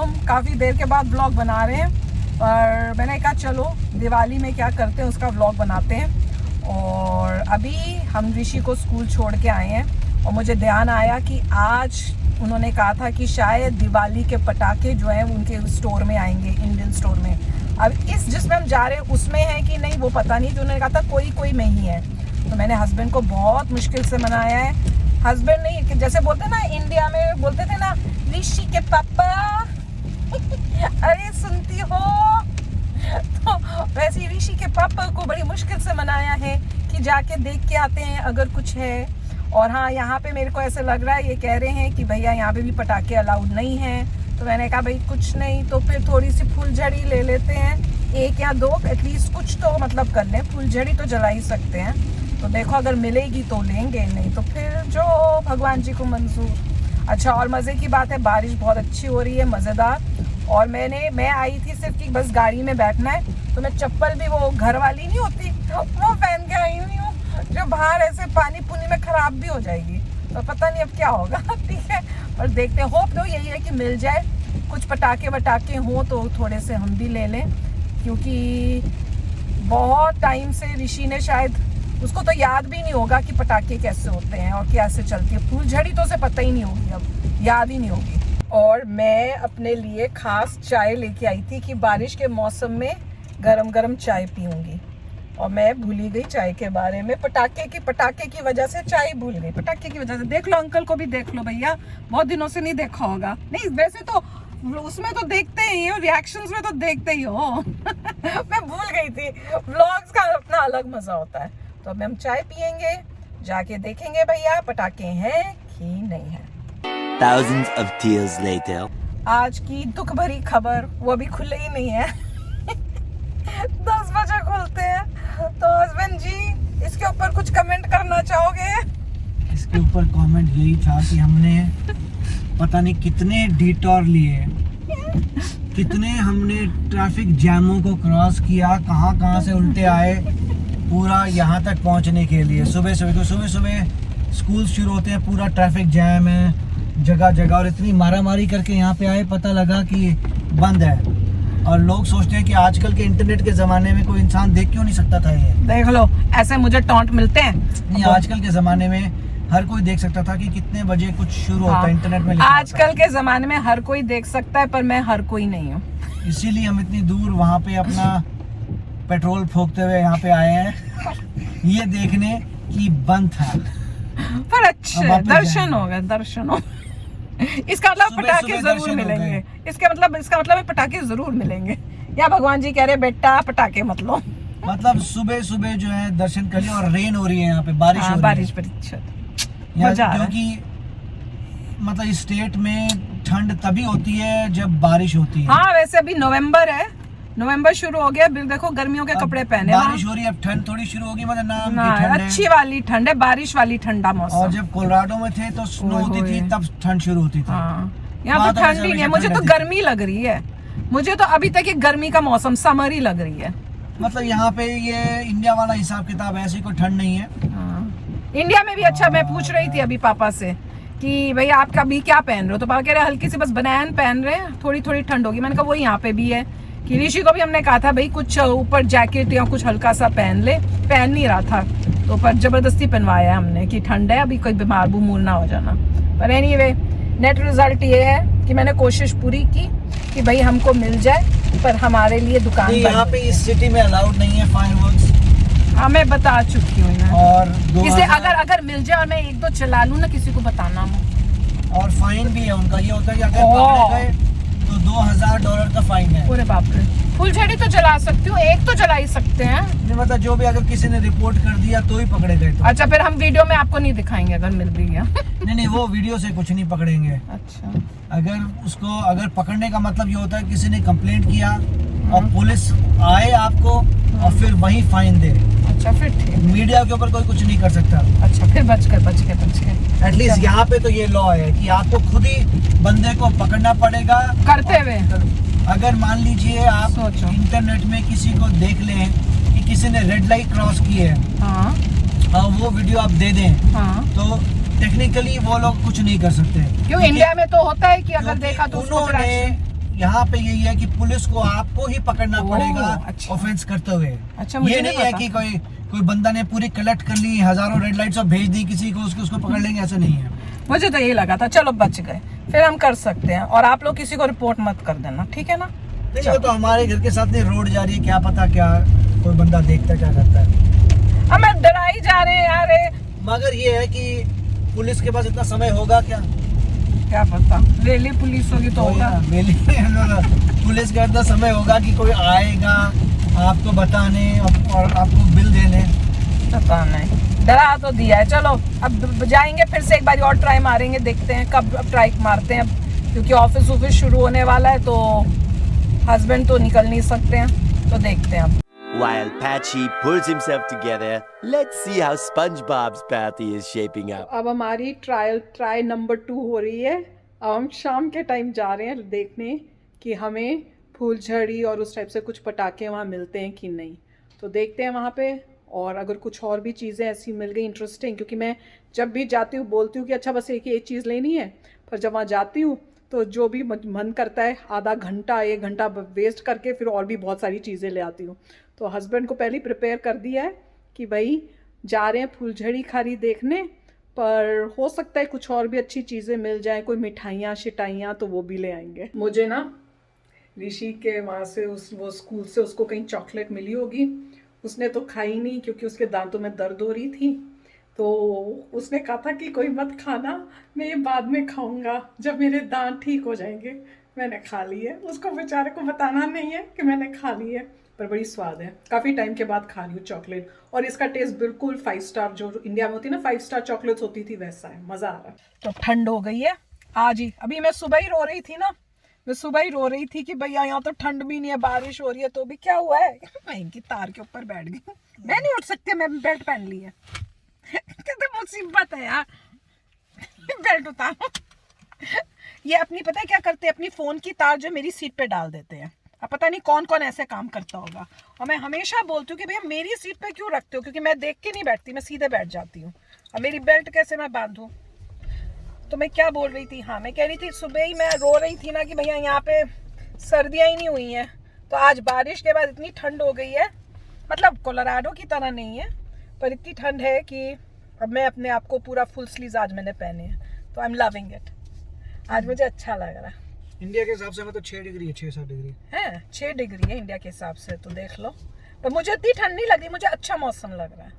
हम काफ़ी देर के बाद ब्लॉग बना रहे हैं, पर मैंने कहा चलो दिवाली में क्या करते हैं उसका ब्लॉग बनाते हैं। और अभी हम ऋषि को स्कूल छोड़ के आए हैं और मुझे ध्यान आया कि आज उन्होंने कहा था कि शायद दिवाली के पटाखे जो हैं उनके स्टोर में आएंगे, इंडियन स्टोर में। अब इस जिसमें हम जा रहे हैं उसमें है कि नहीं वो पता नहीं, तो उन्होंने कहा था कोई में ही है। तो मैंने हस्बैंड को बहुत मुश्किल से मनाया है। हस्बैंड नहीं, कि जैसे बोलते ना इंडिया में बोलते थे ना, ऋषि के पापा अरे सुनती हो, तो वैसे ऋषि के पापा को बड़ी मुश्किल से मनाया है कि जाके देख के आते हैं अगर कुछ है। और हाँ, यहाँ पे मेरे को ऐसे लग रहा है ये कह रहे हैं कि भैया यहाँ पे भी पटाखे अलाउड नहीं हैं। तो मैंने कहा भाई कुछ नहीं तो फिर थोड़ी सी फुलझड़ी ले लेते हैं, 1 या 2 एटलीस्ट कुछ तो मतलब कर लें, फुलझड़ी तो जला ही सकते हैं। तो देखो अगर मिलेगी तो लेंगे, नहीं तो फिर जो भगवान जी को मंजूर। अच्छा, और मज़े की बात है बारिश बहुत अच्छी हो रही है, मज़ेदार। और मैं आई थी सिर्फ कि बस गाड़ी में बैठना है, तो मैं चप्पल भी वो घर वाली नहीं होती वो पहन के आई हुई हूँ, जो बाहर ऐसे पानी पुनी में ख़राब भी हो जाएगी। तो पता नहीं अब क्या होगा ठीक है, पर देखते हैं। होप तो यही है कि मिल जाए, कुछ पटाखे वटाखे हों तो थोड़े से हम भी ले लें, क्योंकि बहुत टाइम से ऋषि ने शायद उसको तो याद भी नहीं होगा कि पटाखे कैसे होते हैं और कैसे चलती है। फुलझड़ी तो उसे पता ही नहीं होगी, अब याद ही नहीं होगी। और मैं अपने लिए खास चाय लेके आई थी कि बारिश के मौसम में गरम गरम चाय पीऊंगी, और मैं भूल ही गई चाय के बारे में। पटाखे की वजह से चाय भूल गई, पटाखे की वजह से। देख लो अंकल को भी देख लो भैया, बहुत दिनों से नहीं देखा होगा। नहीं वैसे तो उसमें तो देखते ही हो, रिएक्शंस में तो देखते ही हो मैं भूल गई थी, व्लॉग्स का अपना अलग मजा होता है। तो अब हम चाय पियेंगे, जाके देखेंगे भैया पटाखे हैं कि नहीं है। Thousands of tears later. आज की दुख भरी खबर, वो अभी खुले ही नहीं है 10 बजे खुलते हैं। तो हस्बैंड जी इसके ऊपर कुछ कमेंट करना चाहोगे? इसके ऊपर कमेंट यही था कि हमने पता नहीं कितने डिटॉर लिए, कितने हमने ट्रैफिक जैमों को क्रॉस किया, कहाँ से उल्टे आए पूरा यहाँ तक पहुँचने के लिए। सुबह स्कूल शुरू होते हैं, पूरा ट्रैफिक जैम है जगह जगह, और इतनी मारामारी करके यहाँ पे आए, पता लगा कि बंद है। और लोग सोचते हैं कि आजकल के इंटरनेट के ज़माने में कोई इंसान देख क्यों नहीं सकता था ये। देख लो ऐसे मुझे टॉन्ट मिलते हैं। नहीं, आजकल के ज़माने में हर कोई देख सकता था कि कितने बजे कुछ शुरू होता है, इंटरनेट में आजकल के ज़माने में हर कोई देख सकता है, पर मैं हर कोई नहीं हूँ। इसीलिए हम इतनी दूर वहाँ पे अपना पेट्रोल फूकते हुए यहाँ पे आए हैं ये देखने की बंद था। पर अच्छे दर्शन हो गए, दर्शन हो इसका मतलब पटाखे जरूर मिलेंगे, इसका मतलब पटाखे जरूर मिलेंगे। या भगवान जी कह रहे बेटा पटाखे मत लो। मतलब सुबह जो है दर्शन कर लिया, और रेन हो रही है यहाँ पे, बारिश हो रही है। बारिश पर क्योंकि मतलब इस स्टेट में ठंड तभी होती है जब बारिश होती है। हाँ वैसे अभी नवंबर है, नवंबर शुरू हो गया, देखो गर्मियों के कपड़े पहने। बारिश हो रही है, अब ठंड थोड़ी शुरू होगी, मतलब नाम की ठंड है, अच्छी वाली ठंड है, बारिश वाली ठंडा मौसम। और जब कोलोराडो में थे तो स्नो होती थी, तब ठंड शुरू होती थी। यहाँ तो ठंड ही नहीं है, मुझे तो गर्मी लग रही है। मुझे तो अभी तक ये गर्मी का मौसम, समर ही लग रही है। मतलब यहाँ पे ये इंडिया वाला हिसाब किताब, ऐसी कोई ठंड नहीं है। इंडिया में भी अच्छा, मैं पूछ रही थी अभी पापा से कि भैया आप अभी क्या पहन रहे हो, तो पापा कह रहे हल्की सी बस बनैन पहन रहे हैं, थोड़ी ठंड होगी। मैंने कहा वो यहाँ पे भी है कि ऋषि को भी हमने कहा था भाई कुछ ऊपर जैकेट या कुछ हल्का सा पहन ले, पहन नहीं रहा था, तो पर जबरदस्ती पहनवाया हमने कि ठंड है, अभी कोई बीमार बूमूर ना हो जाना। पर एनीवे नेट रिजल्ट ये है कि मैंने कोशिश पूरी की कि भाई हमको मिल जाए, पर हमारे लिए दुकान यहाँ पे इस सिटी में अलाउड नहीं है फायरवर्क्स। हाँ मैं बता चुकी हूँ, और इसलिए अगर मिल जाए और मैं 1-2 चला लूँ ना, किसी को बताना हो। और फाइन भी है उनका, ये होता है कि अगर पकड़े गए तो $2000 का फाइन है। पूरे बाप रे, फुलझड़ी तो जला सकती हूँ, एक तो जला ही सकते हैं। मतलब जो भी अगर किसी ने रिपोर्ट कर दिया तो ही पकड़े गए तो। अच्छा फिर हम वीडियो में आपको नहीं दिखाएंगे अगर मिल भी गया नहीं वो वीडियो से कुछ नहीं पकड़ेंगे। अच्छा, अगर पकड़ने का मतलब ये होता है किसी ने कंप्लेंट किया और पुलिस आए आपको और फिर वही फाइन दे। अच्छा फिर ठीक, मीडिया के ऊपर कोई कुछ नहीं कर सकता। अच्छा फिर बच गए। एटलीस्ट यहाँ पे तो ये लॉ है कि आपको खुद ही बंदे को पकड़ना पड़ेगा करते हुए। अगर मान लीजिए आप सोचो इंटरनेट में किसी को देख लें कि किसी ने रेड लाइट क्रॉस की है, और वो वीडियो आप दे दें, तो टेक्निकली वो लोग कुछ नहीं कर सकते। क्यों? इंडिया में तो होता है कि अगर देखा तो उन्होंने यहाँ पे यही है कि पुलिस को आपको ही पकड़ना पड़ेगा अच्छा। ऑफेंस करते हुए। अच्छा, मुझे ये नहीं नहीं है पता। कि कोई बंदा ने पूरी कलेक्ट कर ली, हजारों रेड लाइट्स और भेज दी किसी को, उसको पकड़ लेंगे, ऐसा नहीं है। मुझे तो यही लगा था, चलो बच गए, फिर हम कर सकते हैं। और आप लोग किसी को रिपोर्ट मत कर देना, ठीक है ना? नहीं, वो तो हमारे घर के साथ नहीं, रोड जा रही है, क्या पता क्या कोई बंदा देखता क्या करता है। हमें डराई जा रहे हैं यार। मगर ये है कि पुलिस के पास इतना समय होगा क्या? क्या पता, रेली पुलिस होगी तो होगा। पुलिस का इतना समय होगा कि कोई आएगा आपको बताने और आपको बिल देने? पता नहीं, डरा तो दिया है। चलो अब जाएंगे फिर से एक बार और ट्राई मारेंगे, देखते हैं कब अब ट्राई मारते हैं, क्योंकि ऑफिस शुरू होने वाला है, तो हस्बैंड तो निकल नहीं सकते हैं, तो देखते हैं अब। While Patchy pulls himself together, let's see how SpongeBob's party is shaping up. अब हमारी ट्राई नंबर 2 हो रही है। अब हम शाम के टाइम जा रहे हैं देखने कि हमें फूलझड़ी और उस टाइप से कुछ पटाखे वहाँ मिलते हैं कि नहीं। तो देखते हैं वहाँ पे, और अगर कुछ और भी चीज़ें ऐसी मिल गई इंटरेस्टिंग, क्योंकि मैं जब भी जाती हूँ बोलती हूँ कि अच्छा बस एक चीज़ लेनी है, पर जब वहाँ जाती हूँ तो जो भी मन करता है आधा घंटा 1 घंटा वेस्ट करके फिर और भी बहुत सारी चीज़ें ले आती हूँ। तो हस्बैंड को पहले ही प्रिपेयर कर दिया है कि भाई जा रहे हैं फूलझड़ी खारी देखने, पर हो सकता है कुछ और भी अच्छी चीज़ें मिल जाए, कोई मिठाइयाँ शिटाइयाँ, तो वो भी ले आएंगे। मुझे ना ऋषि के वहाँ से वो स्कूल से उसको कहीं चॉकलेट मिली होगी, उसने तो खाई नहीं क्योंकि उसके दांतों में दर्द हो रही थी, तो उसने कहा था कि कोई मत खाना, मैं ये बाद में खाऊंगा जब मेरे दांत ठीक हो जाएंगे। मैंने खा ली है, उसको बेचारे को बताना नहीं है कि मैंने खा ली है, पर बड़ी स्वाद है। काफ़ी टाइम के बाद खा रही हूँ चॉकलेट, और इसका टेस्ट बिल्कुल 5 स्टार जो इंडिया में होती है ना 5 स्टार चॉकलेट्स होती थी, वैसा है, मज़ा आ रहा है। तो ठंड हो गई है आज ही। अभी मैं सुबह ही रो रही थी ना, मैं सुबह ही रो रही थी कि भैया यहाँ तो ठंड भी नहीं है, बारिश हो रही है, तो भी क्या हुआ है मैं इनकी तार के ऊपर बैठ गई। मैं नहीं उठ सकती, मैं बेल्ट पहन ली है। कितनी मुसीबत है यार। बेल्ट उतारो। ये अपनी पता है क्या करते हैं, अपनी फ़ोन की तार जो मेरी सीट पे डाल देते हैं। अब पता नहीं कौन कौन ऐसे काम करता होगा, और मैं हमेशा बोलती हूँ कि भैया मेरी सीट पे क्यों रखते हो, क्योंकि मैं देख के नहीं बैठती, मैं सीधे बैठ जाती हूँ। अब मेरी बेल्ट कैसे मैं बांधूँ? तो मैं क्या बोल रही थी, हाँ मैं कह रही थी सुबह ही मैं रो रही थी ना कि भैया यहाँ पे सर्दियाँ ही नहीं हुई हैं, तो आज बारिश के बाद इतनी ठंड हो गई है, मतलब कोलोराडो की तरह नहीं है, पर इतनी ठंड है कि अब मैं अपने आप को पूरा फुल स्लीव्स आज मैंने पहने हैं, तो आई एम लविंग इट। आज मुझे अच्छा लग रहा है। इंडिया के हिसाब से हमें तो 6 डिग्री है, 6-7 डिग्री है, 6 डिग्री है इंडिया के हिसाब से, तो देख लो। पर मुझे इतनी ठंड नहीं लग रही, मुझे अच्छा मौसम लग रहा है।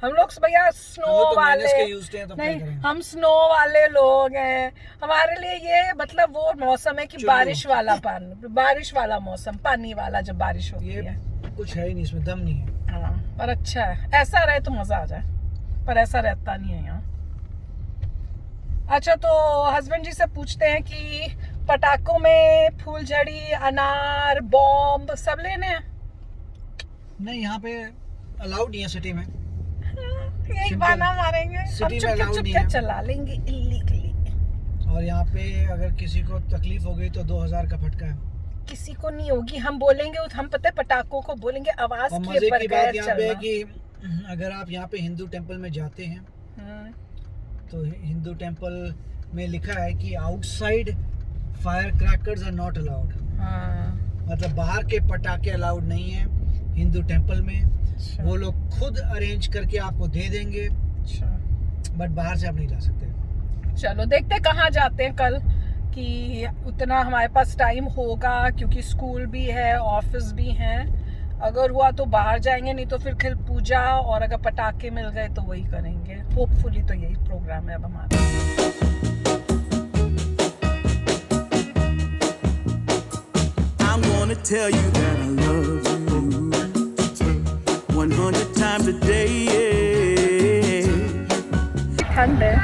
हम लोग भैया स्नो वाले नहीं, हम स्नो वाले लोग हैं, हमारे लिए ये मतलब वो मौसम है कि बारिश वाला पानी, बारिश वाला मौसम, पानी वाला जब बारिश होती है। कुछ है ही नहीं इसमें, दम नहीं है। हाँ, पर अच्छा है, ऐसा रहे तो मजा आ जाए, पर ऐसा रहता नहीं है यहाँ। अच्छा, तो हस्बैंड जी से पूछते हैं कि पटाखों में फूलझड़ी, अनार, बॉम्ब सब लेने हैं? नहीं, यहाँ पे अलाउड नहीं है सिटी में। यही बहाना मारेंगे, हम चुपके चला लेंगे इल्लीगली। और यहाँ पे अगर किसी को तकलीफ हो गई तो 2000 का फटका है। किसी को नहीं होगी, हम बोलेंगे, हम पता है पटाखों को बोलेंगे आवाज और के मजे की बात बगैर यहाँ पे है चलना। कि अगर आप यहाँ पे हिंदू टेम्पल में जाते हैं तो हिंदू टेम्पल में लिखा है कि outside fire crackers are not allowed. मतलब बाहर के पटाखे अलाउड नहीं है हिंदू टेम्पल में। वो लोग खुद अरेंज करके आपको दे देंगे, बट बाहर से आप नहीं ला सकते। चलो देखते हैं कहाँ जाते हैं कल, कि उतना हमारे पास टाइम होगा, क्योंकि स्कूल भी है, ऑफिस भी है। अगर हुआ तो बाहर जाएंगे, नहीं तो फिर खिल पूजा, और अगर पटाखे मिल गए तो वही करेंगे। होपफुली तो यही प्रोग्राम है अब हमारा। I'm gonna tell you that I love you 100 times a day. ठंड है।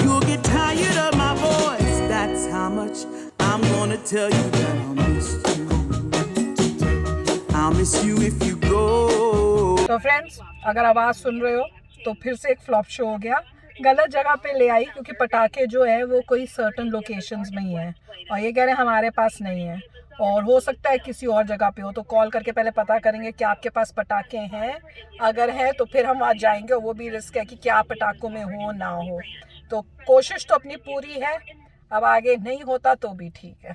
You'll get tired of my voice. That's how much I'm gonna tell you that I'll miss you. I'll miss you if you go. तो friends, अगर आवाज सुन रहे हो तो फिर से एक फ्लॉप शो हो गया, गलत जगह पे ले आई, क्योंकि पटाखे जो है वो कोई सर्टन लोकेशंस में ही है, और ये कह रहे हैं हमारे पास नहीं है, और हो सकता है किसी और जगह पे हो। तो कॉल करके पहले पता करेंगे कि आपके पास पटाखे हैं, अगर है तो फिर हम वहाँ जाएंगे, और वो भी रिस्क है कि क्या पटाखों में हो ना हो। तो कोशिश तो अपनी पूरी है, अब आगे नहीं होता तो भी ठीक है।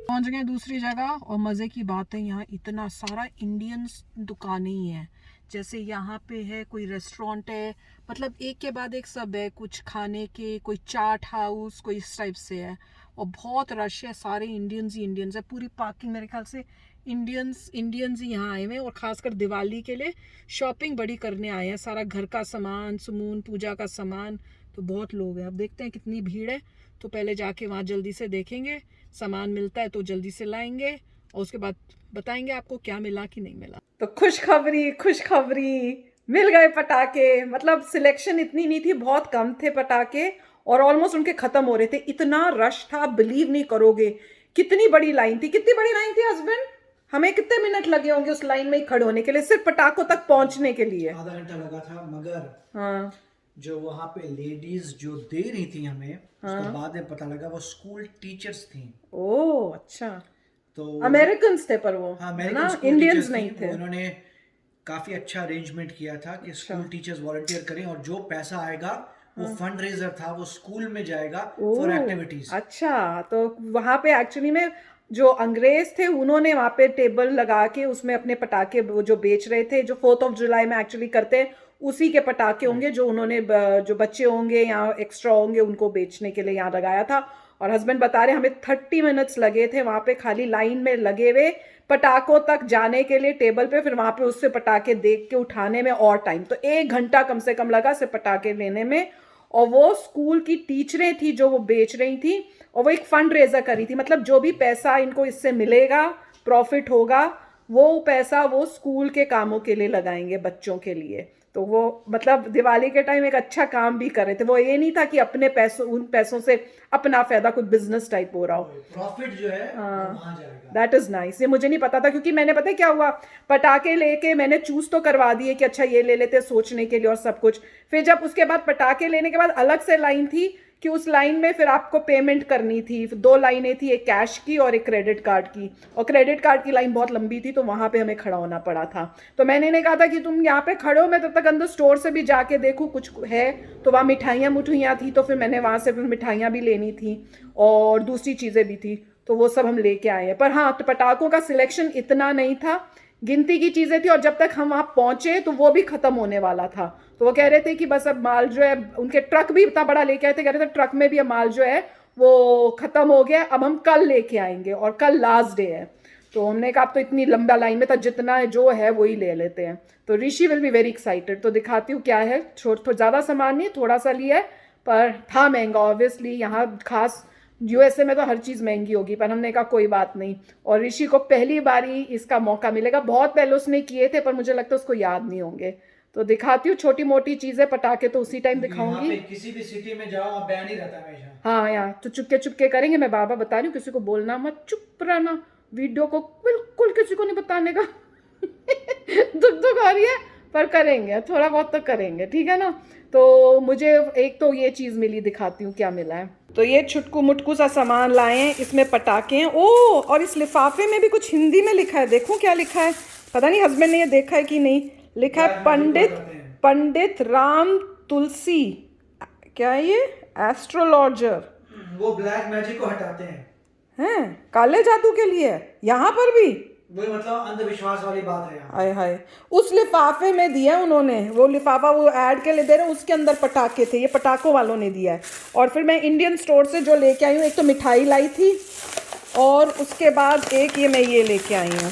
पहुंच गए दूसरी जगह और मज़े की बात है यहाँ इतना सारा इंडियन दुकानें ही हैं। जैसे यहाँ पे है कोई रेस्टोरेंट है, मतलब एक के बाद एक सब है, कुछ खाने के, कोई चाट हाउस, कोई इस टाइप से है। और बहुत रश है, सारे इंडियंस ही इंडियंस है, पूरी पार्किंग मेरे ख्याल से इंडियंस ही यहाँ आए हुए हैं। और ख़ासकर दिवाली के लिए शॉपिंग बड़ी करने आए हैं, सारा घर का सामान, सुमून पूजा का सामान, तो बहुत लोग हैं। अब देखते हैं कितनी भीड़ है, तो पहले जाके वहाँ जल्दी से देखेंगे, सामान मिलता है तो जल्दी से लाएंगे और उसके बाद बताएंगे आपको क्या मिला कि नहीं मिला। तो खुशखबरी मिल गए पटाखे। मतलब सिलेक्शन इतनी नहीं थी, बहुत कम थे पटाखे और ऑलमोस्ट उनके खत्म हो रहे थे। इतना रश था, बिलीव नहीं करोगे। कितनी बड़ी लाइन थी, कितनी बड़ी लाइन थी हस्बैंड? हमें कितने मिनट लगे होंगे उस लाइन में ही खड़े होने के लिए, सिर्फ पटाखों तक पहुंचने के लिए? आधा घंटा लगा था, मगर हाँ, जो वहाँ पे लेडीज जो दे रही थी हमें, उसके बाद में पता लगा वो स्कूल टीचर्स थी। ओह अच्छा, तो अमेरिकन थे पर वो, हाँ, है अमेरिकन ना, स्कूल इंडियंस टीचर्स नहीं थी। थे। उन्होंने काफी अच्छा अरेंजमेंट किया था कि स्कूल टीचर्स वॉलंटियर करें और जो पैसा आएगा वो फंड रेजर था, वो स्कूल में जाएगा फॉर एक्टिविटीज। अच्छा, तो वहां पे एक्चुअली में जो अंग्रेज थे उन्होंने वहां पे टेबल लगा के उसमें अपने पटाखे वो जो बेच रहे थे, जो 4th ऑफ जुलाई में एक्चुअली करते हैं, उसी के पटाखे होंगे जो उन्होंने जो बच्चे होंगे या एक्स्ट्रा होंगे उनको बेचने के लिए यहाँ लगाया था। और हस्बैंड बता रहे हमें 30 मिनट्स लगे थे वहां पे खाली लाइन में लगे हुए पटाखों तक जाने के लिए टेबल पे, फिर वहां पे उससे पटाखे देख के उठाने में और टाइम, तो 1 घंटा कम से कम लगा सिर्फ पटाखे लेने में। और वो स्कूल की टीचरें थी जो वो बेच रही थी और वो एक फंड रेजर कर रही थी, मतलब जो भी पैसा इनको इससे मिलेगा, प्रॉफिट होगा, वो पैसा वो स्कूल के कामों के लिए लगाएंगे, बच्चों के लिए। तो वो मतलब दिवाली के टाइम एक अच्छा काम भी कर रहे थे। वो ये नहीं था कि अपने पैसों, उन पैसों से अपना फायदा, कुछ बिजनेस टाइप हो रहा हो। प्रॉफिट जो है वहाँ जाएगा। That is nice. ये मुझे नहीं पता था, क्योंकि मैंने पता है क्या हुआ, पटाखे लेके मैंने चूज तो करवा दिए कि अच्छा ये ले लेते सोचने के लिए और सब कुछ। फिर जब उसके बाद पटाखे लेने के बाद अलग से लाइन थी कि उस लाइन में फिर आपको पेमेंट करनी थी। 2 लाइनें थी, एक कैश की और एक क्रेडिट कार्ड की, और क्रेडिट कार्ड की लाइन बहुत लंबी थी तो वहां पे हमें खड़ा होना पड़ा था। तो मैंने इन्हें कहा था कि तुम यहाँ पे खड़े हो, मैं तब तक अंदर स्टोर से भी जाके देखूँ कुछ है। तो वहाँ मिठाइयाँ थी, तो फिर मैंने वहाँ से फिर मिठाइयाँ भी लेनी थी और दूसरी चीज़ें भी थी, तो वो सब हम लेके आए हैं। पर हाँ, तो पटाखों का सिलेक्शन इतना नहीं था, गिनती की चीज़ें थी, और जब तक हम वहाँ पहुँचे तो वो भी ख़त्म होने वाला था। तो वो कह रहे थे कि बस अब माल जो है, उनके ट्रक भी इतना बड़ा लेके आए थे, कह रहे थे ट्रक में भी अब माल जो है वो ख़त्म हो गया, अब हम कल लेके आएंगे और कल लास्ट डे है। तो हमने कहा अब तो इतनी लंबा लाइन में था, जितना जो है वही ले लेते हैं। तो ऋषि विल बी वेरी एक्साइटेड। तो दिखाती हूँ क्या है, ज़्यादा सामान नहीं, थोड़ा सा लिया है, पर था महंगा ऑब्वियसली। यहाँ खास यूएसए में तो हर चीज़ महंगी होगी, पर हमने कहा कोई बात नहीं। और ऋषि को पहली बारी इसका मौका मिलेगा, बहुत पहले उसने किए थे पर मुझे लगता है उसको याद नहीं होंगे। तो दिखाती हूँ छोटी मोटी चीज़ें, पटाखे तो उसी टाइम दिखाऊंगी। किसी भी सिटी में जाओ वहाँ बैन ही रहता है हमेशा। हाँ यार, तो चुपके चुपके करेंगे। मैं बार बार बता रही हूँ, किसी को बोलना मत, चुप रहना, वीडियो को बिल्कुल किसी को नहीं बताने का। दुख आ रही है, पर करेंगे, थोड़ा बहुत तो करेंगे, ठीक है ना। तो मुझे एक तो ये चीज़ मिली, दिखाती हूँ क्या मिला है। तो ये छुटकू मुटकू सा सामान लाए हैं, इसमें पटाखे हैं। ओ, और इस लिफाफे में भी कुछ हिंदी में लिखा है, देखो क्या लिखा है, पता नहीं हस्बैंड ने ये देखा है कि नहीं। लिखा है पंडित राम तुलसी, क्या है ये, एस्ट्रोलॉजर। वो ब्लैक मैजिक को हटाते हैं, काले जादू के लिए। यहाँ पर भी वही, मतलब अंधविश्वास वाली बात है यहाँ। हाय हाय, उस लिफाफे में दिया उन्होंने, वो लिफाफा वो ऐड के लिए दे रहे हैं, उसके अंदर पटाखे थे, ये पटाखों वालों ने दिया है। और फिर मैं इंडियन स्टोर से जो लेके आई हूँ, एक तो मिठाई लाई थी और उसके बाद एक मैं ये लेके आई हूँ,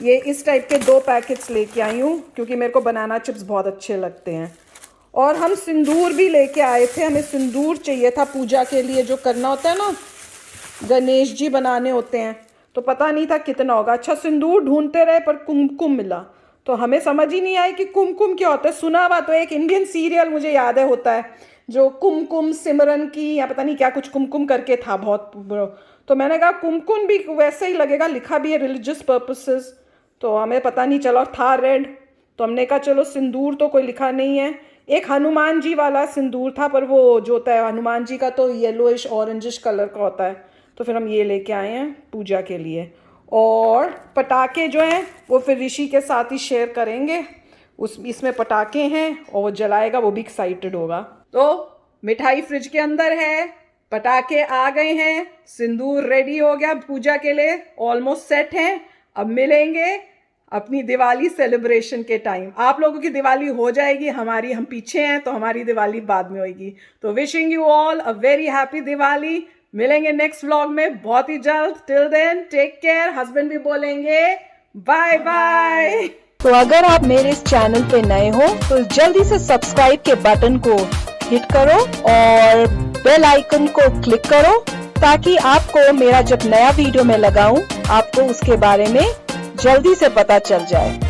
ये इस टाइप के 2 पैकेट्स लेके आई हूँ, क्योंकि मेरे को बनाना चिप्स बहुत अच्छे लगते हैं। और हम सिंदूर भी लेके आए थे, हमें सिंदूर चाहिए था पूजा के लिए, जो करना होता है ना, गणेश जी बनाने होते हैं, तो पता नहीं था कितना होगा। अच्छा, सिंदूर ढूंढते रहे पर कुमकुम मिला, तो हमें समझ ही नहीं आई कि कुमकुम क्या होता है। सुना हुआ तो एक इंडियन सीरियल मुझे याद है होता है, जो कुमकुम सिमरन की या पता नहीं क्या कुछ कुमकुम करके था बहुत। तो मैंने कहा कुमकुम भी वैसे ही लगेगा, लिखा भी है रिलीजियस पर्पसेस, तो हमें पता नहीं चला, और था रेड। तो हमने कहा चलो सिंदूर तो कोई लिखा नहीं है। एक हनुमान जी वाला सिंदूर था, पर वो जो होता है हनुमान जी का तो येलोइश ऑरेंजिश कलर का होता है, तो फिर हम ये लेके आए हैं पूजा के लिए। और पटाखे जो हैं वो फिर ऋषि के साथ ही शेयर करेंगे, इसमें पटाखे हैं और वो जलाएगा, वो भी एक्साइटेड होगा। तो मिठाई फ्रिज के अंदर है, पटाखे आ गए हैं, सिंदूर रेडी हो गया पूजा के लिए, ऑलमोस्ट सेट हैं। अब मिलेंगे अपनी दिवाली सेलिब्रेशन के टाइम। आप लोगों की दिवाली हो जाएगी, हमारी हम पीछे हैं तो हमारी दिवाली बाद में होगी। तो wishing you all a very happy Diwali. मिलेंगे नेक्स्ट व्लॉग में बहुत ही जल्द। Till then take care. Husband भी बोलेंगे बाय बाय। तो अगर आप मेरे इस चैनल पे नए हो तो जल्दी से सब्सक्राइब के बटन को हिट करो और बेल आइकन को क्लिक करो ताकि आपको मेरा जब नया वीडियो मैं लगाऊं आपको उसके बारे में जल्दी से पता चल जाए।